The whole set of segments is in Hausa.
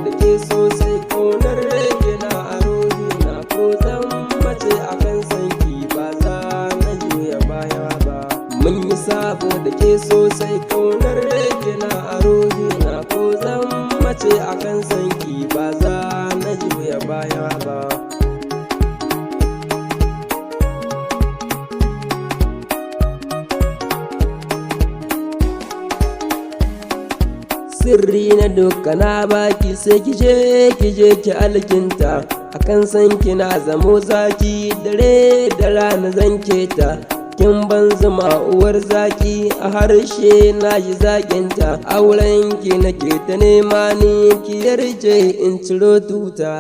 da ke sosai ƙaunar kina a ruhina ko zan mace akan sanki ba za na juya baya ba. Mun yi sabo da ke sosai ƙaunar kina a ruhina ko zan mace akan sanki ba za na juya baya ba. Sirri na duka na baki sai kije ki alkinta akan san kina zamo zaki dare da rana zan keta. Kin ban zuma uwar zaki a harshe na ji zakinta, auren ki nake ta nema ni ki yarje in ciro tuta.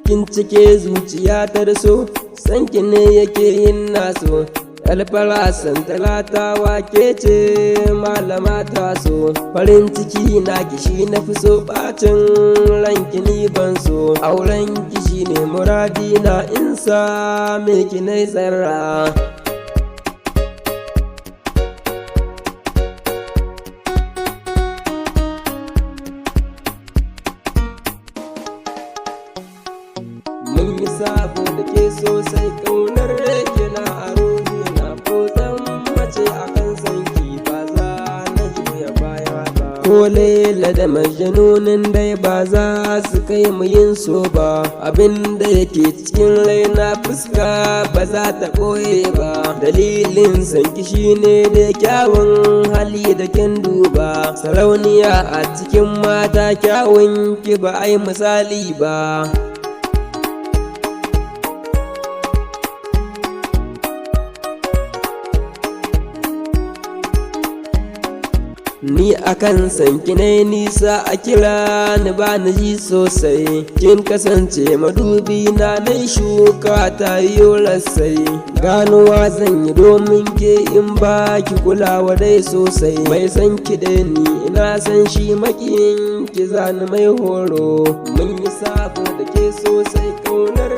Kin cike zuciya ta so, sanki ne yake yin naso. Alfara talata wake ce malama ta so, farin ciki na kishi na fi so, bacin ranki ni ban so. Auren kishi ne muradi na in sa me ki nai tsara. Mun yi sabo da ke sosai ƙaunar kina a ruhina ko zan mace akan sanki ba za na juya baya ba. Ko Laila da Majnunin dai ba za su kai mu yin so ba, abin da yake cikin raina fuska ba za ta ɓoye ba. Dalilin sanki shine da kyawun hali da kin duba, sarauniya a cikin mata kyawun ki ba ai misali ba. Ni akan sanki ne nisa a kira ni ba na ji sosai, kin kasance madubi na nai shuka ta yiwo rassai. Ganuwa zan yi domin ke in ba ki kulawa dai sosai, mai san ki da ni ina san shi makiyin ki zani mai horo. Mun yi sabo da ke sosai ƙaunar